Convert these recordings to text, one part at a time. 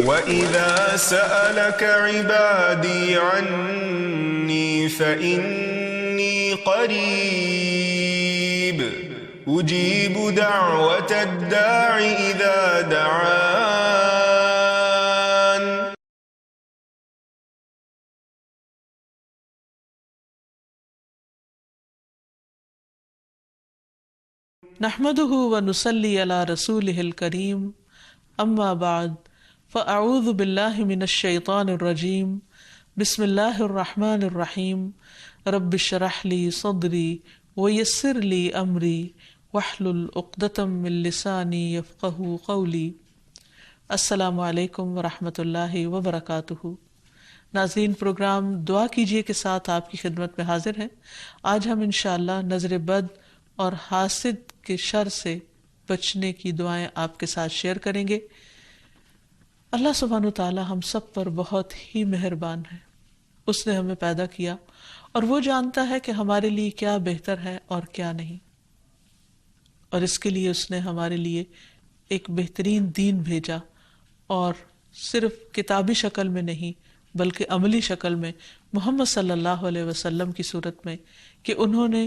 وَإِذَا سَأَلَكَ عِبَادِي عَنِّي فَإِنِّي قَرِيبٌ أُجِيبُ دَعْوَةَ الدَّاعِ إِذَا دَعَانِ. نحمده ونصلي على رسوله الكريم اما بعد فاعوذ باللہ من الشیطان الرجیم بسم اللہ الرحمن الرحیم رب اشرح لی صدری ویسر لی امری واحلل عقدۃ من لسانی یفقہوا قولی. السلام علیکم ورحمۃ اللہ وبرکاتہ. ناظرین، پروگرام دعا کیجیے کے ساتھ آپ کی خدمت میں حاضر ہیں. آج ہم انشاءاللہ نظر بد اور حاسد کے شر سے بچنے کی دعائیں آپ کے ساتھ شیئر کریں گے. اللہ سبحانہ وتعالی ہم سب پر بہت ہی مہربان ہے. اس نے ہمیں پیدا کیا اور وہ جانتا ہے کہ ہمارے لیے کیا بہتر ہے اور کیا نہیں، اور اس کے لیے اس نے ہمارے لیے ایک بہترین دین بھیجا، اور صرف کتابی شکل میں نہیں بلکہ عملی شکل میں محمد صلی اللہ علیہ وسلم کی صورت میں، کہ انہوں نے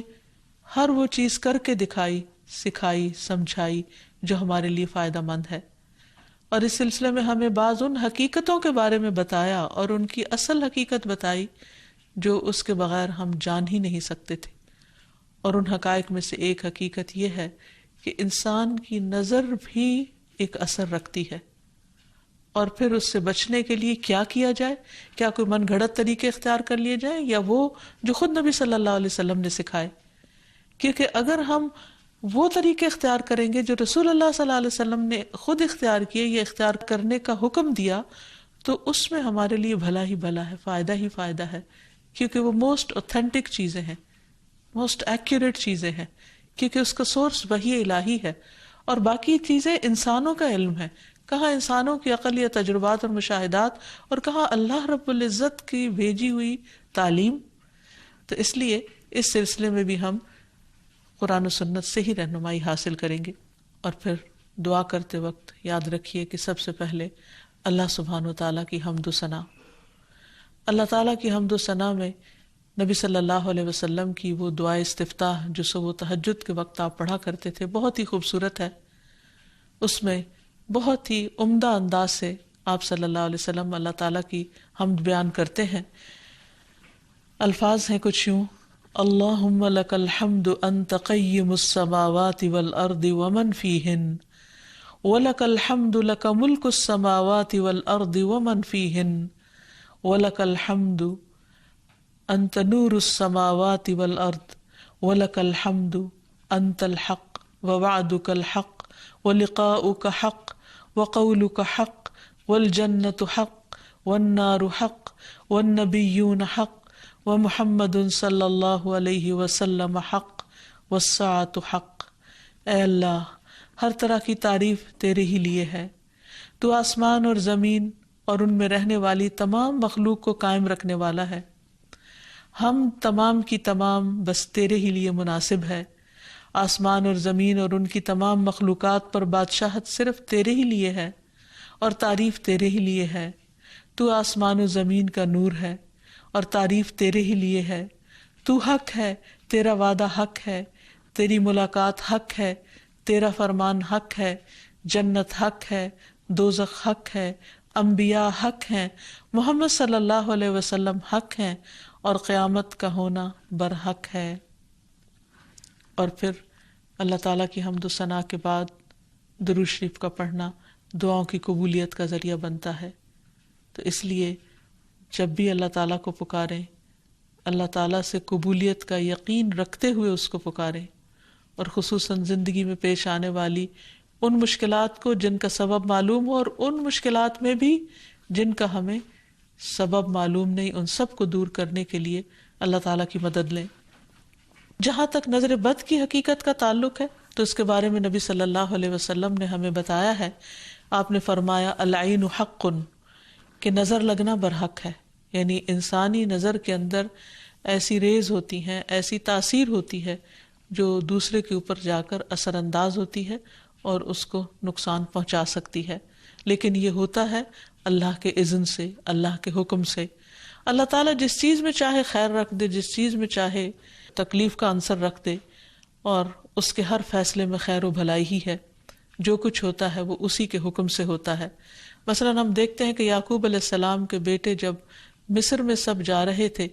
ہر وہ چیز کر کے دکھائی، سکھائی، سمجھائی جو ہمارے لیے فائدہ مند ہے. اور اس سلسلے میں ہمیں بعض ان حقیقتوں کے بارے میں بتایا اور ان کی اصل حقیقت بتائی جو اس کے بغیر ہم جان ہی نہیں سکتے تھے. اور ان حقائق میں سے ایک حقیقت یہ ہے کہ انسان کی نظر بھی ایک اثر رکھتی ہے، اور پھر اس سے بچنے کے لیے کیا کیا جائے. کیا کوئی من گھڑت طریقے اختیار کر لیے جائیں یا وہ جو خود نبی صلی اللہ علیہ وسلم نے سکھائے؟ کیونکہ اگر ہم وہ طریقے اختیار کریں گے جو رسول اللہ صلی اللہ علیہ وسلم نے خود اختیار کیے یا اختیار کرنے کا حکم دیا، تو اس میں ہمارے لیے بھلا ہی بھلا ہے، فائدہ ہی فائدہ ہے، کیونکہ وہ موسٹ اوتھینٹک چیزیں ہیں، موسٹ ایکوریٹ چیزیں ہیں، کیونکہ اس کا سورس وحی الہی ہے. اور باقی چیزیں انسانوں کا علم ہے، کہاں انسانوں کی عقل یا تجربات اور مشاہدات، اور کہاں اللہ رب العزت کی بھیجی ہوئی تعلیم. تو اس لیے اس سلسلے میں بھی ہم قرآن و سنت سے ہی رہنمائی حاصل کریں گے. اور پھر دعا کرتے وقت یاد رکھیے کہ سب سے پہلے اللہ سبحانہ وتعالیٰ کی حمد و ثنا، اللہ تعالیٰ کی حمد و ثنا میں نبی صلی اللہ علیہ وسلم کی وہ دعائے استفتاح جو صبح تہجد کے وقت آپ پڑھا کرتے تھے بہت ہی خوبصورت ہے. اس میں بہت ہی عمدہ انداز سے آپ صلی اللہ علیہ وسلم اللہ تعالیٰ کی حمد بیان کرتے ہیں. الفاظ ہیں کچھ یوں: اللہم لک الحمد انت قیم السماوات والارض ومن فیہن، ولک الحمد لک ملک السماوات والارض ومن فیہن، ولک الحمد انت نور السماوات والارض، ولک الحمد انت الحق ووعدک الحق ولقاؤک حق وقولک حق والجنة حق والنار حق والنبیون حق ومحمد صلی اللہ علیہ وسلم حق والساعۃ حق. اے اللہ، ہر طرح کی تعریف تیرے ہی لیے ہے. تو آسمان اور زمین اور ان میں رہنے والی تمام مخلوق کو قائم رکھنے والا ہے. ہم تمام کی تمام بس تیرے ہی لیے مناسب ہے. آسمان اور زمین اور ان کی تمام مخلوقات پر بادشاہت صرف تیرے ہی لیے ہے اور تعریف تیرے ہی لیے ہے. تو آسمان و زمین کا نور ہے اور تعریف تیرے ہی لیے ہے. تو حق ہے، تیرا وعدہ حق ہے، تیری ملاقات حق ہے، تیرا فرمان حق ہے، جنت حق ہے، دوزخ حق ہے، انبیاء حق ہیں، محمد صلی اللہ علیہ وسلم حق ہیں، اور قیامت کا ہونا برحق ہے. اور پھر اللہ تعالیٰ کی حمد و ثنا کے بعد درود شریف کا پڑھنا دعاؤں کی قبولیت کا ذریعہ بنتا ہے. تو اس لیے جب بھی اللہ تعالیٰ کو پکاریں، اللہ تعالیٰ سے قبولیت کا یقین رکھتے ہوئے اس کو پکاریں، اور خصوصاً زندگی میں پیش آنے والی ان مشکلات کو جن کا سبب معلوم ہو، اور ان مشکلات میں بھی جن کا ہمیں سبب معلوم نہیں، ان سب کو دور کرنے کے لیے اللہ تعالیٰ کی مدد لیں. جہاں تک نظر بد کی حقیقت کا تعلق ہے تو اس کے بارے میں نبی صلی اللہ علیہ وسلم نے ہمیں بتایا ہے. آپ نے فرمایا العین حق، کہ نظر لگنا برحق ہے. یعنی انسانی نظر کے اندر ایسی ریز ہوتی ہیں، ایسی تاثیر ہوتی ہے جو دوسرے کے اوپر جا کر اثر انداز ہوتی ہے اور اس کو نقصان پہنچا سکتی ہے، لیکن یہ ہوتا ہے اللہ کے اذن سے، اللہ کے حکم سے۔ اللہ تعالیٰ جس چیز میں چاہے خیر رکھ دے، جس چیز میں چاہے تکلیف کا عنصر رکھ دے، اور اس کے ہر فیصلے میں خیر و بھلائی ہی ہے۔ جو کچھ ہوتا ہے وہ اسی کے حکم سے ہوتا ہے۔ مثلا ہم دیکھتے ہیں کہ یعقوب علیہ السلام کے بیٹے جب مصر میں سب جا رہے تھے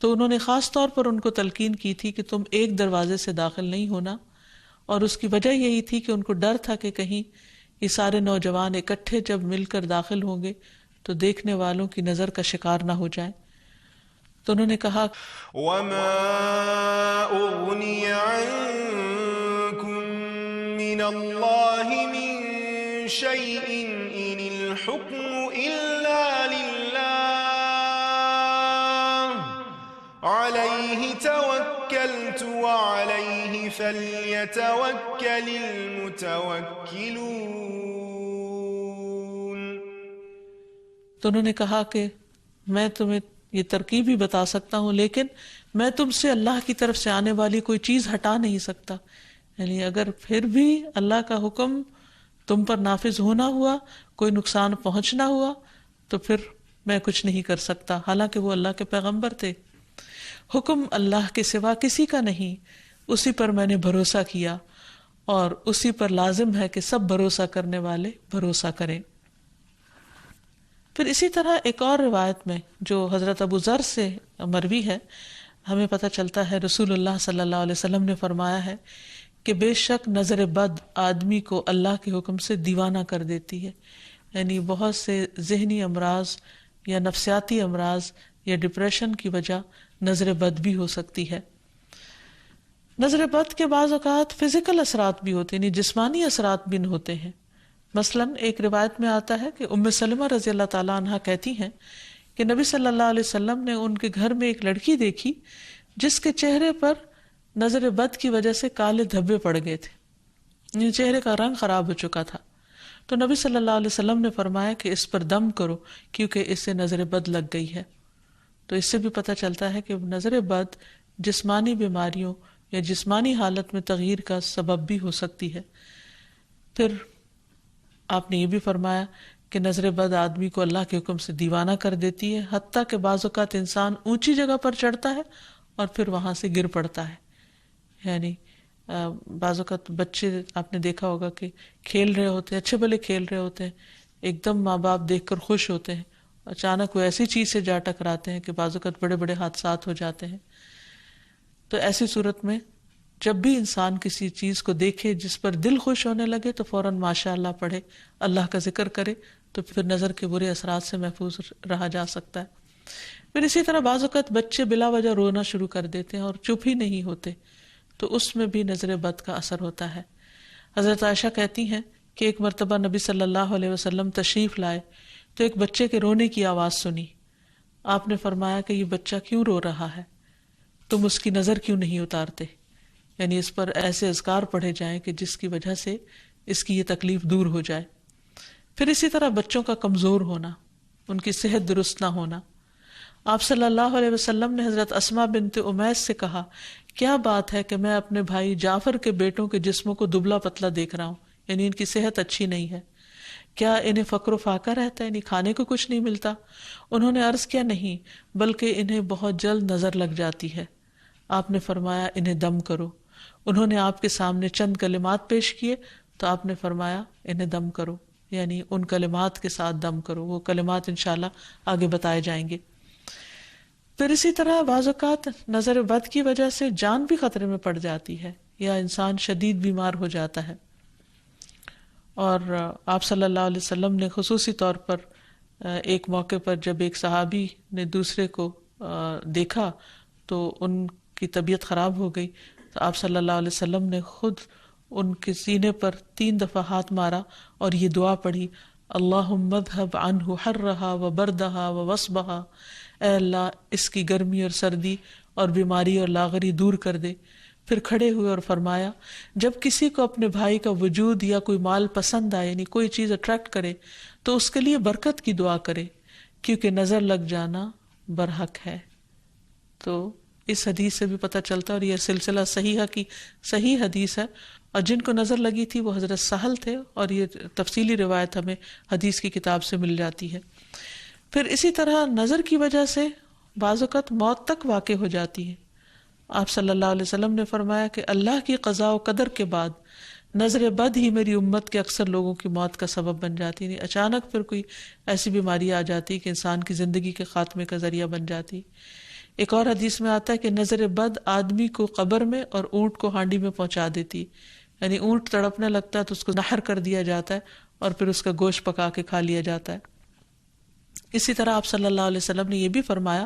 تو انہوں نے خاص طور پر ان کو تلقین کی تھی کہ تم ایک دروازے سے داخل نہیں ہونا، اور اس کی وجہ یہی تھی کہ ان کو ڈر تھا کہ کہیں یہ سارے نوجوان اکٹھے جب مل کر داخل ہوں گے تو دیکھنے والوں کی نظر کا شکار نہ ہو جائیں۔ تو انہوں نے کہا وما اغنی عنکم من اللہ من شیء ان الحکم الا للہ علیہ توکلت وعلیہ فلیتوکل المتوکلون۔ تو انہوں نے کہا کہ میں تمہیں یہ ترکیب بھی بتا سکتا ہوں، لیکن میں تم سے اللہ کی طرف سے آنے والی کوئی چیز ہٹا نہیں سکتا، یعنی اگر پھر بھی اللہ کا حکم تم پر نافذ ہونا ہوا، کوئی نقصان پہنچنا ہوا، تو پھر میں کچھ نہیں کر سکتا، حالانکہ وہ اللہ کے پیغمبر تھے۔ حکم اللہ کے سوا کسی کا نہیں، اسی پر میں نے بھروسہ کیا، اور اسی پر لازم ہے کہ سب بھروسہ کرنے والے بھروسہ کریں۔ پھر اسی طرح ایک اور روایت میں جو حضرت ابو ذر سے مروی ہے، ہمیں پتہ چلتا ہے رسول اللہ صلی اللہ علیہ وسلم نے فرمایا ہے کہ بے شک نظر بد آدمی کو اللہ کے حکم سے دیوانہ کر دیتی ہے، یعنی بہت سے ذہنی امراض یا نفسیاتی امراض یا ڈپریشن کی وجہ نظر بد بھی ہو سکتی ہے۔ نظر بد کے بعض اوقات فزیکل اثرات بھی ہوتے ہیں، یعنی جسمانی اثرات بھی ہوتے ہیں۔ مثلاً ایک روایت میں آتا ہے کہ ام سلمہ رضی اللہ تعالیٰ عنہ کہتی ہیں کہ نبی صلی اللہ علیہ وسلم نے ان کے گھر میں ایک لڑکی دیکھی جس کے چہرے پر نظر بد کی وجہ سے کالے دھبے پڑ گئے تھے، یعنی چہرے کا رنگ خراب ہو چکا تھا۔ تو نبی صلی اللہ علیہ وسلم نے فرمایا کہ اس پر دم کرو کیونکہ اس سے نظر بد لگ گئی ہے۔ تو اس سے بھی پتہ چلتا ہے کہ نظر بد جسمانی بیماریوں یا جسمانی حالت میں تغییر کا سبب بھی ہو سکتی ہے۔ پھر آپ نے یہ بھی فرمایا کہ نظر بد آدمی کو اللہ کے حکم سے دیوانہ کر دیتی ہے، حتیٰ کہ بعض اوقات انسان اونچی جگہ پر چڑھتا ہے اور پھر وہاں سے گر پڑتا ہے۔ یعنی بعض اوقات بچے آپ نے دیکھا ہوگا کہ کھیل رہے ہوتے ہیں، اچھے بھلے کھیل رہے ہوتے ہیں، ایک دم ماں باپ دیکھ کر خوش ہوتے ہیں، اچانک وہ ایسی چیز سے جا ٹکراتے ہیں کہ بعض اوقات بڑے بڑے حادثات ہو جاتے ہیں۔ تو ایسی صورت میں جب بھی انسان کسی چیز کو دیکھے جس پر دل خوش ہونے لگے تو فوراً ماشاء اللہ پڑھے، اللہ کا ذکر کرے، تو پھر نظر کے برے اثرات سے محفوظ رہا جا سکتا ہے۔ پھر اسی طرح بعض اوقات بچے بلا وجہ رونا شروع کر دیتے ہیں اور چپ ہی نہیں ہوتے، تو اس میں بھی نظر بد کا اثر ہوتا ہے۔ حضرت عائشہ کہتی ہیں کہ ایک مرتبہ نبی صلی اللہ علیہ وسلم تشریف لائے تو ایک بچے کے رونے کی آواز سنی۔ آپ نے فرمایا کہ یہ بچہ کیوں رو رہا ہے؟ تم اس کی نظر کیوں نہیں اتارتے؟ یعنی اس پر ایسے اذکار پڑھے جائیں کہ جس کی وجہ سے اس کی یہ تکلیف دور ہو جائے۔ پھر اسی طرح بچوں کا کمزور ہونا، ان کی صحت درست نہ ہونا۔ آپ صلی اللہ علیہ وسلم نے حضرت اسماء بنت امیس سے کہا، کیا بات ہے کہ میں اپنے بھائی جعفر کے بیٹوں کے جسموں کو دبلا پتلا دیکھ رہا ہوں، یعنی ان کی صحت اچھی نہیں ہے، کیا انہیں فقر و فاقہ رہتا ہے، یعنی کھانے کو کچھ نہیں ملتا؟ انہوں نے عرض کیا، نہیں، بلکہ انہیں بہت جلد نظر لگ جاتی ہے۔ آپ نے فرمایا انہیں دم کرو۔ انہوں نے آپ کے سامنے چند کلمات پیش کیے تو آپ نے فرمایا انہیں دم کرو، یعنی ان کلمات کے ساتھ دم کرو۔ وہ کلمات انشاءاللہ آگے بتائے جائیں گے۔ پھر اسی طرح بعض اوقات نظر بد کی وجہ سے جان بھی خطرے میں پڑ جاتی ہے یا انسان شدید بیمار ہو جاتا ہے، اور آپ صلی اللہ علیہ وسلم نے خصوصی طور پر ایک موقع پر جب ایک صحابی نے دوسرے کو دیکھا تو ان کی طبیعت خراب ہو گئی، تو آپ صلی اللہ علیہ وسلم نے خود ان کے سینے پر 3 دفعہ ہاتھ مارا اور یہ دعا پڑھی، اللہم اذھب عنہ حرہا وبردہا ووصبہا، اے اللہ اس کی گرمی اور سردی اور بیماری اور لاغری دور کر دے۔ پھر کھڑے ہوئے اور فرمایا، جب کسی کو اپنے بھائی کا وجود یا کوئی مال پسند آئے، یعنی کوئی چیز اٹریکٹ کرے، تو اس کے لیے برکت کی دعا کرے، کیونکہ نظر لگ جانا برحق ہے۔ تو اس حدیث سے بھی پتہ چلتا ہے، اور یہ سلسلہ صحیحہ کی صحیح حدیث ہے، اور جن کو نظر لگی تھی وہ حضرت سہل تھے، اور یہ تفصیلی روایت ہمیں حدیث کی کتاب سے مل جاتی ہے۔ پھر اسی طرح نظر کی وجہ سے بعض اوقات موت تک واقع ہو جاتی ہے۔ آپ صلی اللہ علیہ وسلم نے فرمایا کہ اللہ کی قضاء و قدر کے بعد نظر بد ہی میری امت کے اکثر لوگوں کی موت کا سبب بن جاتی ہے۔ اچانک پھر کوئی ایسی بیماری آ جاتی کہ انسان کی زندگی کے خاتمے کا ذریعہ بن جاتی۔ ایک اور حدیث میں آتا ہے کہ نظر بد آدمی کو قبر میں اور اونٹ کو ہانڈی میں پہنچا دیتی، یعنی اونٹ تڑپنے لگتا ہے تو اس کو نحر کر دیا جاتا ہے اور پھر اس کا گوشت پکا کے کھا لیا جاتا ہے۔ اسی طرح آپ صلی اللہ علیہ وسلم نے یہ بھی فرمایا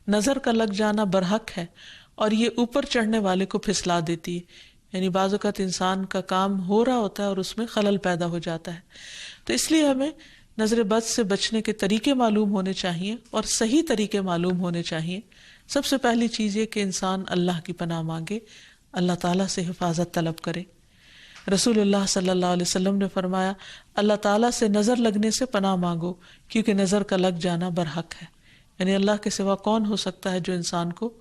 نظر کا لگ جانا برحق ہے اور یہ اوپر چڑھنے والے کو پھسلا دیتی ہے، یعنی بعض اوقات انسان کا کام ہو رہا ہوتا ہے اور اس میں خلل پیدا ہو جاتا ہے۔ تو اس لیے ہمیں نظر بد سے بچنے کے طریقے معلوم ہونے چاہیے اور صحیح طریقے معلوم ہونے چاہیے۔ سب سے پہلی چیز یہ کہ انسان اللہ کی پناہ مانگے، اللہ تعالیٰ سے حفاظت طلب کرے۔ رسول اللہ صلی اللہ علیہ وسلم نے فرمایا اللہ تعالیٰ سے نظر لگنے سے پناہ مانگو، کیونکہ نظر کا لگ جانا برحق ہے، یعنی اللہ کے سوا کون ہو سکتا ہے جو انسان کو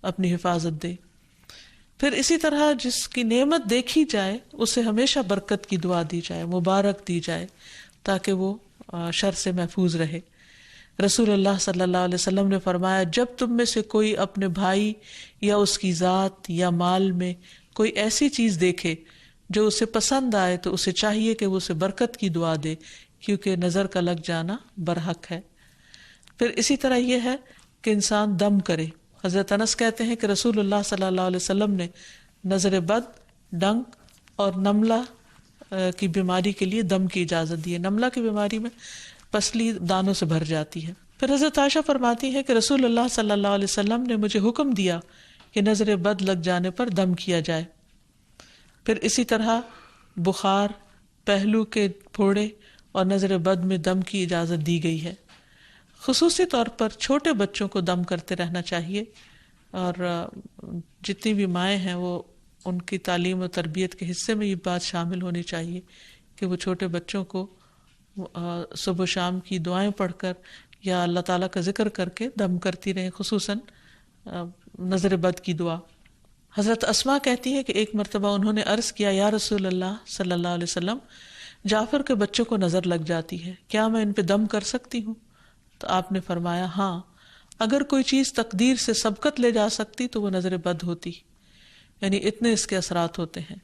اپنی حفاظت دے۔ پھر اسی طرح جس کی نعمت دیکھی جائے اسے ہمیشہ برکت کی دعا دی جائے، مبارک دی جائے، تاکہ وہ شر سے محفوظ رہے۔ رسول اللہ صلی اللہ علیہ وسلم نے فرمایا جب تم میں سے کوئی اپنے بھائی یا اس کی ذات یا مال میں کوئی ایسی چیز دیکھے جو اسے پسند آئے تو اسے چاہیے کہ وہ اسے برکت کی دعا دے، کیونکہ نظر کا لگ جانا برحق ہے۔ پھر اسی طرح یہ ہے کہ انسان دم کرے۔ حضرت انس کہتے ہیں کہ رسول اللہ صلی اللہ علیہ وسلم نے نظر بد، ڈنک اور نملہ کی بیماری کے لیے دم کی اجازت دی ہے۔ نملہ کی بیماری میں پسلی دانوں سے بھر جاتی ہے۔ پھر حضرت عائشہ فرماتی ہے کہ رسول اللہ صلی اللہ علیہ وسلم نے مجھے حکم دیا کہ نظر بد لگ جانے پر دم کیا جائے۔ پھر اسی طرح بخار، پہلو کے پھوڑے اور نظر بد میں دم کی اجازت دی گئی ہے۔ خصوصی طور پر چھوٹے بچوں کو دم کرتے رہنا چاہیے، اور جتنی بھی مائیں ہیں وہ ان کی تعلیم و تربیت کے حصے میں یہ بات شامل ہونی چاہیے کہ وہ چھوٹے بچوں کو صبح و شام کی دعائیں پڑھ کر یا اللہ تعالیٰ کا ذکر کر کے دم کرتی رہیں، خصوصاً نظر بد کی دعا۔ حضرت اسماء کہتی ہے کہ ایک مرتبہ انہوں نے عرض کیا یا رسول اللہ صلی اللہ علیہ وسلم، جعفر کے بچوں کو نظر لگ جاتی ہے، کیا میں ان پہ دم کر سکتی ہوں؟ تو آپ نے فرمایا ہاں، اگر کوئی چیز تقدیر سے سبقت لے جا سکتی تو وہ نظر بد ہوتی، یعنی اتنے اس کے اثرات ہوتے ہیں۔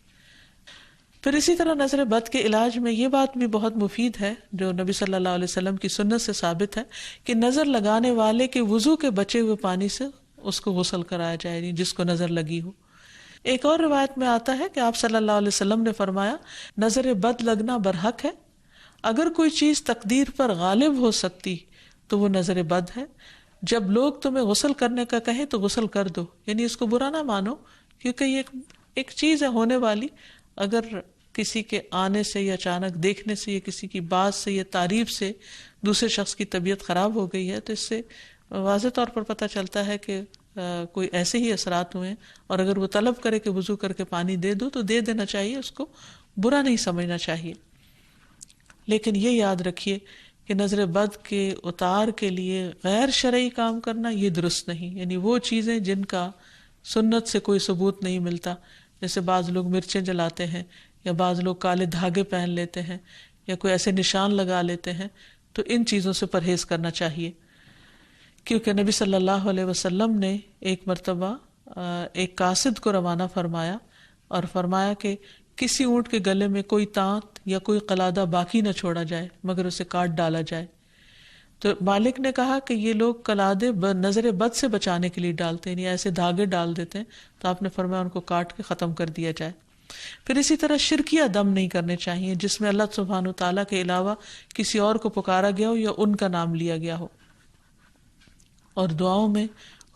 پھر اسی طرح نظر بد کے علاج میں یہ بات بھی بہت مفید ہے جو نبی صلی اللہ علیہ وسلم کی سنت سے ثابت ہے کہ نظر لگانے والے کے وضو کے بچے ہوئے پانی سے اس کو غسل کرایا جائے، یعنی جس کو نظر لگی ہو۔ ایک اور روایت میں آتا ہے کہ آپ صلی اللہ علیہ وسلم نے فرمایا نظر بد لگنا برحق ہے، اگر کوئی چیز تقدیر پر غالب ہو سکتی تو وہ نظر بد ہے۔ جب لوگ تمہیں غسل کرنے کا کہیں تو غسل کر دو، یعنی اس کو برا نہ مانو، کیونکہ یہ ایک چیز ہے ہونے والی۔ اگر کسی کے آنے سے یا اچانک دیکھنے سے یا کسی کی بات سے یا تعریف سے دوسرے شخص کی طبیعت خراب ہو گئی ہے تو اس سے واضح طور پر پتہ چلتا ہے کہ کوئی ایسے ہی اثرات ہوئے ہیں، اور اگر وہ طلب کرے کہ وضو کر کے پانی دے دو تو دے دینا چاہیے، اس کو برا نہیں سمجھنا چاہیے۔ لیکن یہ یاد رکھیے کہ نظر بد کے اتار کے لیے غیر شرعی کام کرنا یہ درست نہیں، یعنی وہ چیزیں جن کا سنت سے کوئی ثبوت نہیں ملتا، جیسے بعض لوگ مرچیں جلاتے ہیں یا بعض لوگ کالے دھاگے پہن لیتے ہیں یا کوئی ایسے نشان لگا لیتے ہیں، تو ان چیزوں سے پرہیز کرنا چاہیے۔ کیونکہ نبی صلی اللہ علیہ وسلم نے ایک مرتبہ ایک قاصد کو روانہ فرمایا اور فرمایا کہ کسی اونٹ کے گلے میں کوئی تانت یا کوئی قلادہ باقی نہ چھوڑا جائے مگر اسے کاٹ ڈالا جائے۔ تو مالک نے کہا کہ یہ لوگ قلادے نظر بد سے بچانے کے لیے ڈالتے ہیں، یعنی ایسے دھاگے ڈال دیتے ہیں، تو آپ نے فرمایا ان کو کاٹ کے ختم کر دیا جائے۔ پھر اسی طرح شرکیہ دم نہیں کرنے چاہیے جس میں اللہ سبحانہ وتعالیٰ کے علاوہ کسی اور کو پکارا گیا ہو یا ان کا نام لیا گیا ہو۔ اور دعاؤں میں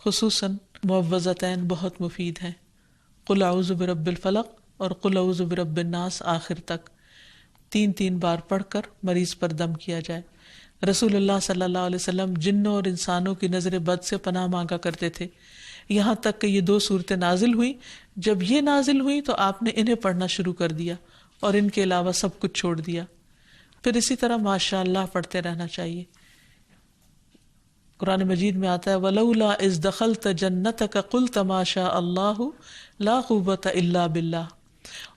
خصوصاً معوذتین بہت مفید ہیں، قل اعوذ برب الفلق اور قل اعوذ برب الناس آخر تک 3 بار پڑھ کر مریض پر دم کیا جائے۔ رسول اللہ صلی اللہ علیہ وسلم جنوں اور انسانوں کی نظر بد سے پناہ مانگا کرتے تھے، یہاں تک کہ یہ 2 صورتیں نازل ہوئی۔ جب یہ نازل ہوئی تو آپ نے انہیں پڑھنا شروع کر دیا اور ان کے علاوہ سب کچھ چھوڑ دیا۔ پھر اسی طرح ماشاء اللہ پڑھتے رہنا چاہیے۔ قرآن مجید میں آتا ہے وَلَوْلَا إِذْ دَخَلْتَ جَنَّتَكَ قُلْتَ مَا شَاءَ اللَّهُ لَا قُوَّةَ إِلَّا بِاللَّهِ،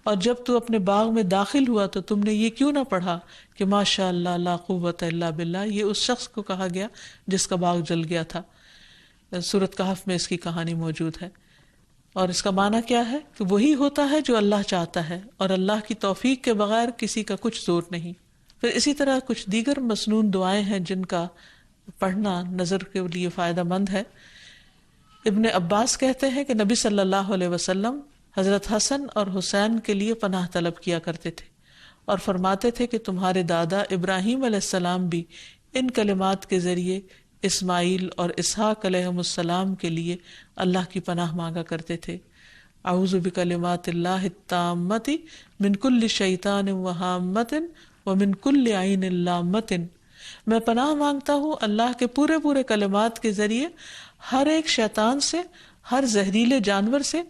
اور جب تو اپنے باغ میں داخل ہوا تو تم نے یہ کیوں نہ پڑھا کہ ماشاء اللہ لا قوت الا باللہ. یہ اس شخص کو کہا گیا جس کا باغ جل گیا تھا. سورۃ کہف میں اس کی کہانی موجود ہے. اور اس کا معنی کیا ہے کہ وہی ہوتا ہے جو اللہ چاہتا ہے، اور اللہ کی توفیق کے بغیر کسی کا کچھ زور نہیں. پھر اسی طرح کچھ دیگر مسنون دعائیں ہیں جن کا پڑھنا نظر کے لیے فائدہ مند ہے. ابن عباس کہتے ہیں کہ نبی صلی اللہ علیہ وسلم حضرت حسن اور حسین کے لیے پناہ طلب کیا کرتے تھے اور فرماتے تھے کہ تمہارے دادا ابراہیم علیہ السلام بھی ان کلمات کے ذریعے اسماعیل اور اسحاق علیہم السلام کے لیے اللہ کی پناہ مانگا کرتے تھے. اعوذ بکلمات اللہ التامۃ من کل شیطان وہامۃ ومن کل عین لامۃ. میں پناہ مانگتا ہوں اللہ کے پورے پورے کلمات کے ذریعے ہر ایک شیطان سے، ہر زہریلے جانور سے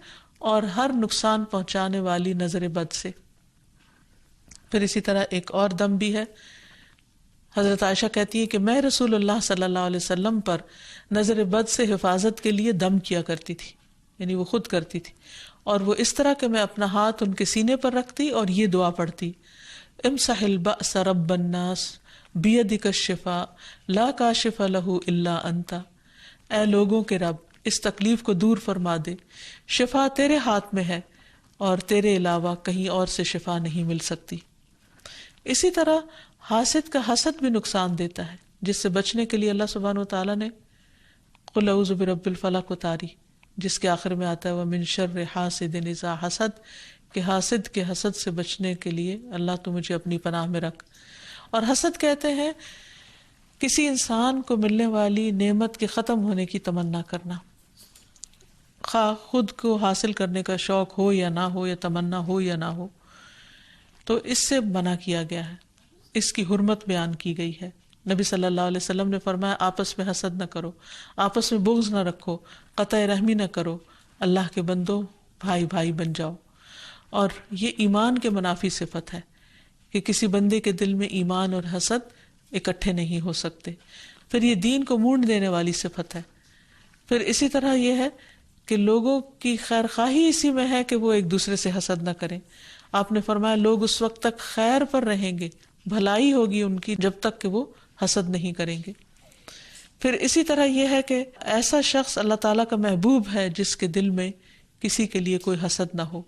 اور ہر نقصان پہنچانے والی نظر بد سے. پھر اسی طرح ایک اور دم بھی ہے. حضرت عائشہ کہتی ہے کہ میں رسول اللہ صلی اللہ علیہ وسلم پر نظر بد سے حفاظت کے لیے دم کیا کرتی تھی، یعنی وہ خود کرتی تھی، اور وہ اس طرح کہ میں اپنا ہاتھ ان کے سینے پر رکھتی اور یہ دعا پڑھتی امسح البأس رب الناس بیدک الشفاء لا کاشف لہ الا انت. اے لوگوں کے رب، اس تکلیف کو دور فرما دے، شفا تیرے ہاتھ میں ہے اور تیرے علاوہ کہیں اور سے شفا نہیں مل سکتی. اسی طرح حاسد کا حسد بھی نقصان دیتا ہے، جس سے بچنے کے لیے اللہ سبحانہ وتعالیٰ نے قل اعوذ برب الفلق اتاری، جس کے آخر میں آتا ہے ومن شر حاسد اذا حسد، کہ حاسد کے حسد سے بچنے کے لیے اللہ تو مجھے اپنی پناہ میں رکھ. اور حسد کہتے ہیں کسی انسان کو ملنے والی نعمت کے ختم ہونے کی تمنا کرنا، خواہ خود کو حاصل کرنے کا شوق ہو یا نہ ہو، یا تمنا ہو یا نہ ہو. تو اس سے منع کیا گیا ہے، اس کی حرمت بیان کی گئی ہے. نبی صلی اللہ علیہ وسلم نے فرمایا آپس میں حسد نہ کرو، آپس میں بغض نہ رکھو، قطع رحمی نہ کرو، اللہ کے بندو بھائی بھائی بن جاؤ. اور یہ ایمان کے منافی صفت ہے کہ کسی بندے کے دل میں ایمان اور حسد اکٹھے نہیں ہو سکتے. پھر یہ دین کو مونڈ دینے والی صفت ہے. پھر اسی طرح یہ ہے کہ لوگوں کی خیر خواہی اسی میں ہے کہ وہ ایک دوسرے سے حسد نہ کریں. آپ نے فرمایا لوگ اس وقت تک خیر پر رہیں گے، بھلائی ہوگی ان کی، جب تک کہ وہ حسد نہیں کریں گے. پھر اسی طرح یہ ہے کہ ایسا شخص اللہ تعالیٰ کا محبوب ہے جس کے دل میں کسی کے لیے کوئی حسد نہ ہو.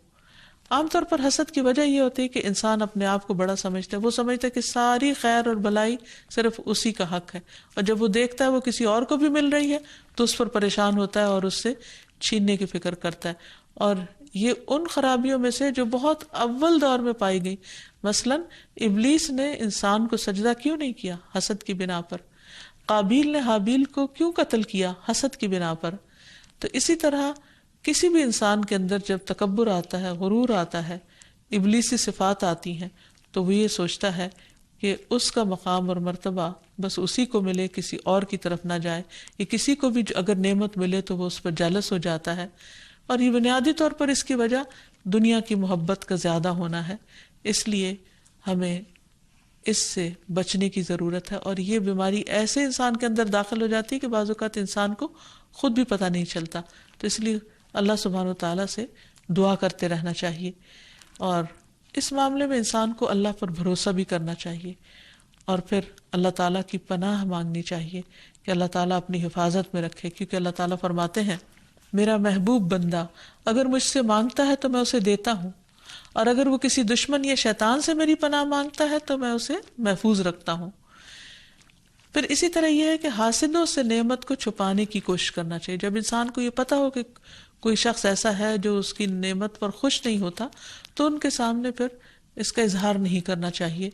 عام طور پر حسد کی وجہ یہ ہوتی ہے کہ انسان اپنے آپ کو بڑا سمجھتا ہے، وہ سمجھتا ہے کہ ساری خیر اور بھلائی صرف اسی کا حق ہے، اور جب وہ دیکھتا ہے وہ کسی اور کو بھی مل رہی ہے تو اس پر پریشان ہوتا ہے اور اس سے چھیننے کی فکر کرتا ہے. اور یہ ان خرابیوں میں سے جو بہت اول دور میں پائی گئی. مثلاً ابلیس نے انسان کو سجدہ کیوں نہیں کیا؟ حسد کی بنا پر. قابیل نے حابیل کو کیوں قتل کیا؟ حسد کی بنا پر. تو اسی طرح کسی بھی انسان کے اندر جب تکبر آتا ہے، غرور آتا ہے، ابلیسی صفات آتی ہیں، تو وہ یہ سوچتا ہے کہ اس کا مقام اور مرتبہ بس اسی کو ملے، کسی اور کی طرف نہ جائے. یا کسی کو بھی اگر نعمت ملے تو وہ اس پر جالس ہو جاتا ہے. اور یہ بنیادی طور پر اس کی وجہ دنیا کی محبت کا زیادہ ہونا ہے. اس لیے ہمیں اس سے بچنے کی ضرورت ہے. اور یہ بیماری ایسے انسان کے اندر داخل ہو جاتی ہے کہ بعض اوقات انسان کو خود بھی پتہ نہیں چلتا. تو اس لیے اللہ سبحانہ وتعالیٰ سے دعا کرتے رہنا چاہیے، اور اس معاملے میں انسان کو اللہ پر بھروسہ بھی کرنا چاہیے، اور پھر اللہ تعالیٰ کی پناہ مانگنی چاہیے کہ اللہ تعالیٰ اپنی حفاظت میں رکھے. کیونکہ اللہ تعالیٰ فرماتے ہیں میرا محبوب بندہ اگر مجھ سے مانگتا ہے تو میں اسے دیتا ہوں، اور اگر وہ کسی دشمن یا شیطان سے میری پناہ مانگتا ہے تو میں اسے محفوظ رکھتا ہوں. پھر اسی طرح یہ ہے کہ حاسدوں سے نعمت کو چھپانے کی کوشش کرنا چاہیے. جب انسان کو یہ پتا ہو کہ کوئی شخص ایسا ہے جو اس کی نعمت پر خوش نہیں ہوتا تو ان کے سامنے پھر اس کا اظہار نہیں کرنا چاہیے.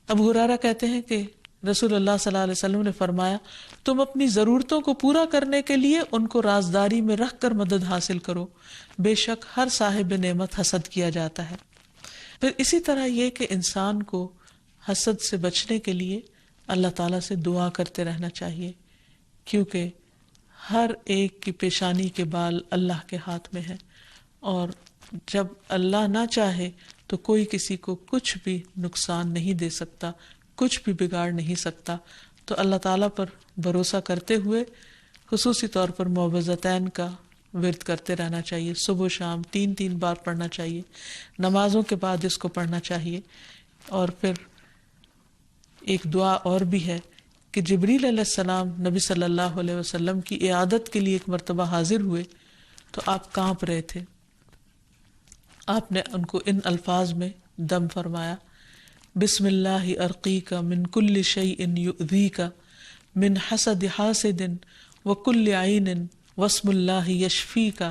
ابو ہریرہ کہتے ہیں کہ رسول اللہ صلی اللہ علیہ وسلم نے فرمایا تم اپنی ضرورتوں کو پورا کرنے کے لیے ان کو رازداری میں رکھ کر مدد حاصل کرو، بے شک ہر صاحب نعمت حسد کیا جاتا ہے. پھر اسی طرح یہ کہ انسان کو حسد سے بچنے کے لیے اللہ تعالیٰ سے دعا کرتے رہنا چاہیے، کیونکہ ہر ایک کی پیشانی کے بال اللہ کے ہاتھ میں ہے، اور جب اللہ نہ چاہے تو کوئی کسی کو کچھ بھی نقصان نہیں دے سکتا، کچھ بھی بگاڑ نہیں سکتا. تو اللہ تعالیٰ پر بھروسہ کرتے ہوئے خصوصی طور پر معوذتین کا ورد کرتے رہنا چاہیے. صبح و شام 3 بار پڑھنا چاہیے. نمازوں کے بعد اس کو پڑھنا چاہیے. اور پھر ایک دعا اور بھی ہے کہ جبریل علیہ السلام نبی صلی اللہ علیہ وسلم کی عیادت کے لیے ایک مرتبہ حاضر ہوئے تو آپ کانپ رہے تھے. آپ نے ان کو ان الفاظ میں دم فرمایا: بسم اللہ ارقیک من کل شیء یؤذیک من حسد حاسد وکل عین واسم اللہ یشفیک.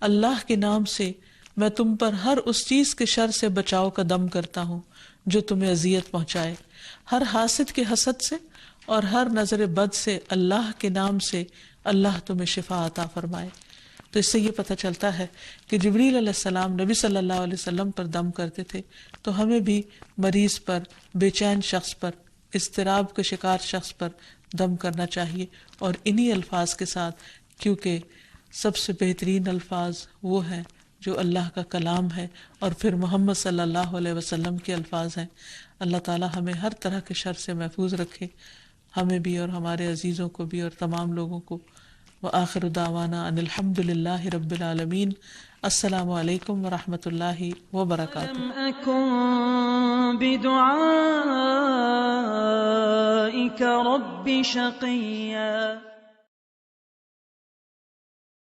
اللہ کے نام سے میں تم پر ہر اس چیز کے شر سے بچاؤ کا دم کرتا ہوں جو تمہیں اذیت پہنچائے، ہر حاسد کے حسد سے اور ہر نظر بد سے. اللہ کے نام سے اللہ تمہیں شفا عطا فرمائے. تو اس سے یہ پتہ چلتا ہے کہ جبریل علیہ السلام نبی صلی اللہ علیہ وسلم پر دم کرتے تھے، تو ہمیں بھی مریض پر، بے چین شخص پر، اضطراب کے شکار شخص پر دم کرنا چاہیے، اور انہی الفاظ کے ساتھ، کیونکہ سب سے بہترین الفاظ وہ ہیں جو اللہ کا کلام ہے اور پھر محمد صلی اللہ علیہ وسلم کے الفاظ ہیں. اللہ تعالی ہمیں ہر طرح کے شر سے محفوظ رکھے، ہمیں بھی اور ہمارے عزیزوں کو بھی اور تمام لوگوں کو. وآخر دعوانا ان الحمد للہ رب العالمین. السلام علیکم ورحمۃ اللہ وبرکاتہ. لم أكن بدعائك رب شقيا.